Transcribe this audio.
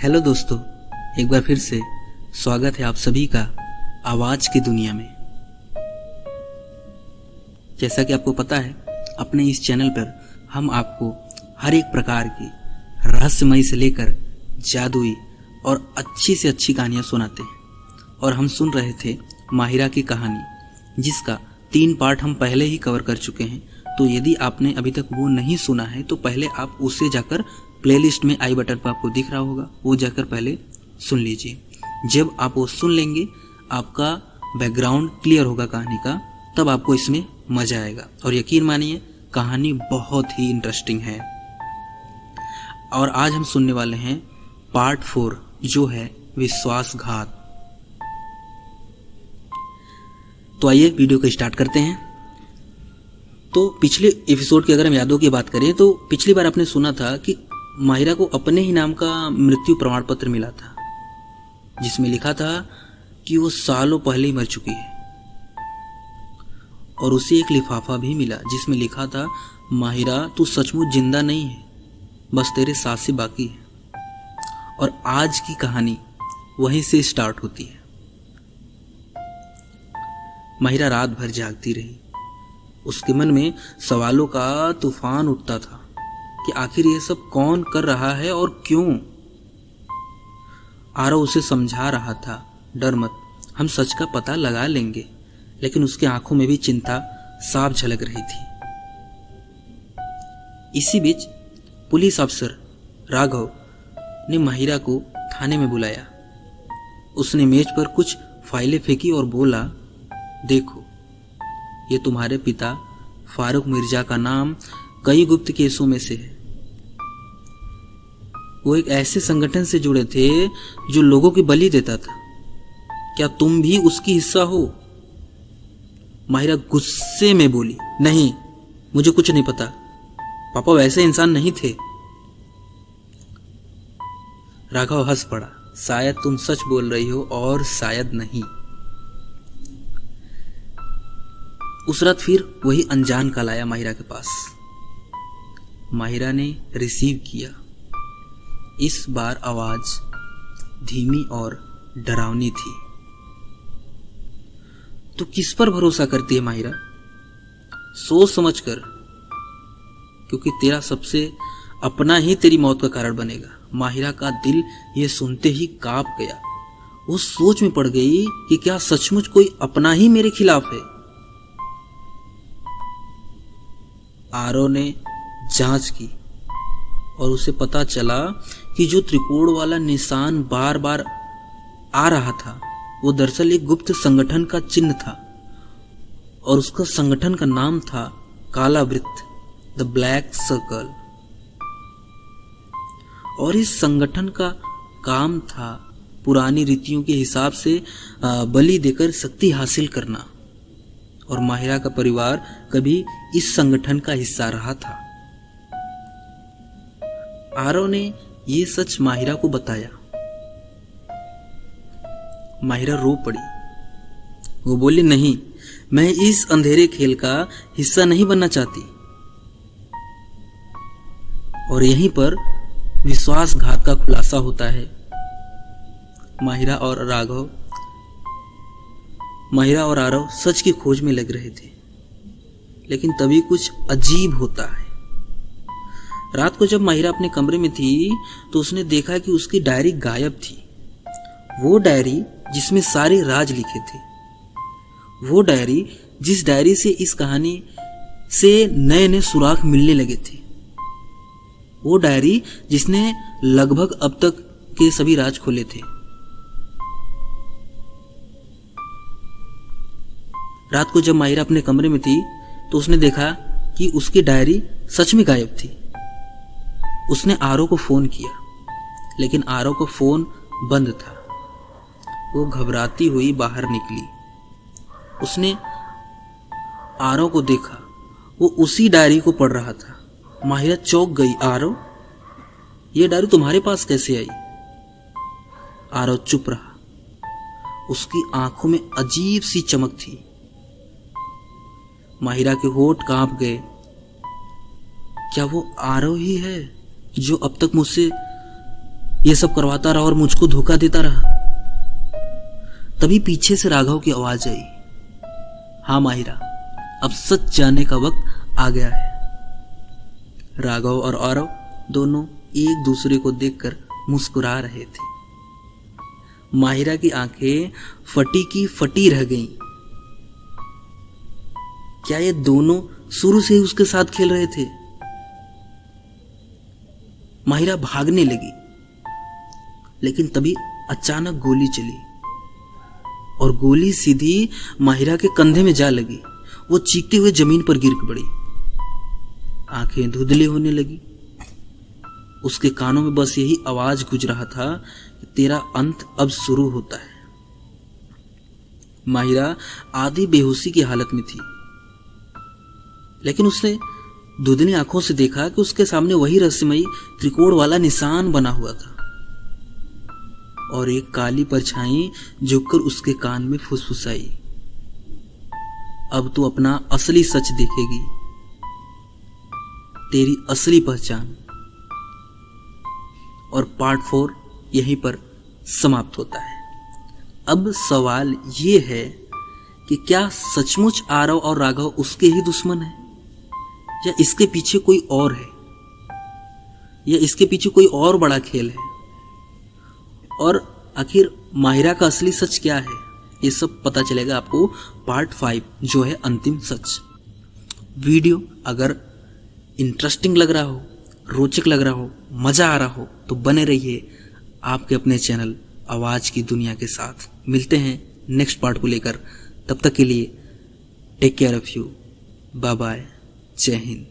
Hello दोस्तों, एक बार फिर से स्वागत है आप सभी का आवाज की दुनिया में। जैसा कि आपको पता है, अपने इस चैनल पर हम आपको हर एक प्रकार की रहस्यमयी से लेकर जादुई और अच्छी से अच्छी कहानियां सुनाते हैं। और हम सुन रहे थे माहिरा की कहानी, जिसका 3 पार्ट हम पहले ही कवर कर चुके हैं। तो यदि आपने अभी तक वो नहीं सुना है तो पहले आप उसे जाकर प्लेलिस्ट में आई बटन पर आपको दिख रहा होगा, वो जाकर पहले सुन लीजिए। जब आप वो सुन लेंगे, आपका बैकग्राउंड क्लियर होगा कहानी का, तब आपको इसमें मजा आएगा। और यकीन मानिए, कहानी बहुत ही इंटरेस्टिंग है। और आज हम सुनने वाले हैं पार्ट 4, जो है विश्वासघात। तो आइए वीडियो को स्टार्ट करते हैं। तो पिछले एपिसोड की अगर हम यादों की बात करें तो पिछली बार आपने सुना था कि माहिरा को अपने ही नाम का मृत्यु प्रमाण पत्र मिला था, जिसमें लिखा था कि वो सालों पहले ही मर चुकी है। और उसे एक लिफाफा भी मिला जिसमें लिखा था, माहिरा तू सचमुच जिंदा नहीं है, बस तेरे सांसें बाकी है। और आज की कहानी वहीं से स्टार्ट होती है। माहिरा रात भर जागती रही। उसके मन में सवालों का तूफान उठता था कि आखिर ये सब कौन कर रहा है और क्यों। आरव उसे समझा रहा था, डर मत, हम सच का पता लगा लेंगे। लेकिन उसकी आंखों में भी चिंता साफ झलक रही थी। इसी बीच पुलिस अफसर राघव ने माहिरा को थाने में बुलाया। उसने मेज पर कुछ फाइलें फेंकी और बोला, देखो, ये तुम्हारे पिता फारूक मिर्जा का नाम कई गुप्त केसों में से है। वो एक ऐसे संगठन से जुड़े थे जो लोगों की बलि देता था। क्या तुम भी उसकी हिस्सा हो? माहिरा गुस्से में बोली, नहीं, मुझे कुछ नहीं पता। पापा वैसे इंसान नहीं थे। राघव हंस पड़ा, शायद तुम सच बोल रही हो और शायद नहीं। उस रात फिर वही अनजान कॉल आया माहिरा के पास। माहिरा ने रिसीव किया। इस बार आवाज धीमी और डरावनी थी। तो किस पर भरोसा करती है माहिरा? सोच समझ कर, क्योंकि तेरा सबसे अपना ही तेरी मौत का कारण बनेगा। माहिरा का दिल ये सुनते ही कांप गया। वो सोच में पड़ गई कि क्या सचमुच कोई अपना ही मेरे खिलाफ है। आरव ने जांच की और उसे पता चला कि जो त्रिकोण वाला निशान बार बार आ रहा था, वो दरअसल एक गुप्त संगठन का चिन्ह था। और उसका संगठन का नाम था काला वृत्त, द ब्लैक सर्कल। और इस संगठन का काम था पुरानी रीतियों के हिसाब से बलि देकर शक्ति हासिल करना। और माहिरा का परिवार कभी इस संगठन का हिस्सा रहा था। आरव ने ये सच माहिरा को बताया। माहिरा रो पड़ी। वो बोली, नहीं, मैं इस अंधेरे खेल का हिस्सा नहीं बनना चाहती। और यहीं पर विश्वासघात का खुलासा होता है। माहिरा और आरव सच की खोज में लग रहे थे। लेकिन तभी कुछ अजीब होता है। रात को जब माहिरा अपने कमरे में थी तो उसने देखा कि उसकी डायरी गायब थी। वो डायरी जिसमें सारे राज लिखे थे। वो डायरी जिस डायरी से इस कहानी से नए नए सुराग मिलने लगे थे। वो डायरी जिसने लगभग अब तक के सभी राज खोले थे। रात को जब माहिरा अपने कमरे में थी तो उसने देखा कि उसकी डायरी सच में गायब थी। उसने आरव को फोन किया, लेकिन आरव का फोन बंद था। वो घबराती हुई बाहर निकली। उसने आरव को देखा, वो उसी डायरी को पढ़ रहा था। माहिरा चौंक गई, आरव, ये डायरी तुम्हारे पास कैसे आई? आरव चुप रहा। उसकी आंखों में अजीब सी चमक थी। माहिरा के होठ कांप गए। क्या वो आरव ही है जो अब तक मुझसे ये सब करवाता रहा और मुझको धोखा देता रहा। तभी पीछे से राघव की आवाज आई, हाँ माहिरा, अब सच जानने का वक्त आ गया है। राघव और आरव दोनों एक दूसरे को देखकर मुस्कुरा रहे थे। माहिरा की आंखें फटी की फटी रह गईं। क्या ये दोनों शुरू से ही उसके साथ खेल रहे थे? माहिरा भागने लगी, लेकिन तभी अचानक गोली चली और गोली सीधी माहिरा के कंधे में जा लगी। वो चीखते हुए जमीन पर गिर पड़ी, आंखें धुंधली होने लगी। उसके कानों में बस यही आवाज गूंज रहा था कि तेरा अंत अब शुरू होता है। माहिरा आधी बेहोशी की हालत में थी, लेकिन उसने धुंधली आंखों से देखा कि उसके सामने वही रहस्यमयी त्रिकोण वाला निशान बना हुआ था और एक काली परछाई झुककर उसके कान में फुसफुसाई, अब तू अपना असली सच देखेगी, तेरी असली पहचान। और पार्ट 4 यहीं पर समाप्त होता है। अब सवाल ये है कि क्या सचमुच आरव और राघव उसके ही दुश्मन हैं, या इसके पीछे कोई और है, या इसके पीछे कोई और बड़ा खेल है? और आखिर माहिरा का असली सच क्या है, ये सब पता चलेगा आपको पार्ट 5 जो है अंतिम सच। वीडियो अगर इंटरेस्टिंग लग रहा हो, रोचक लग रहा हो, मजा आ रहा हो तो बने रहिए आपके अपने चैनल आवाज की दुनिया के साथ। मिलते हैं नेक्स्ट पार्ट को लेकर, तब तक के लिए take care of you, bye bye, जय हिंद।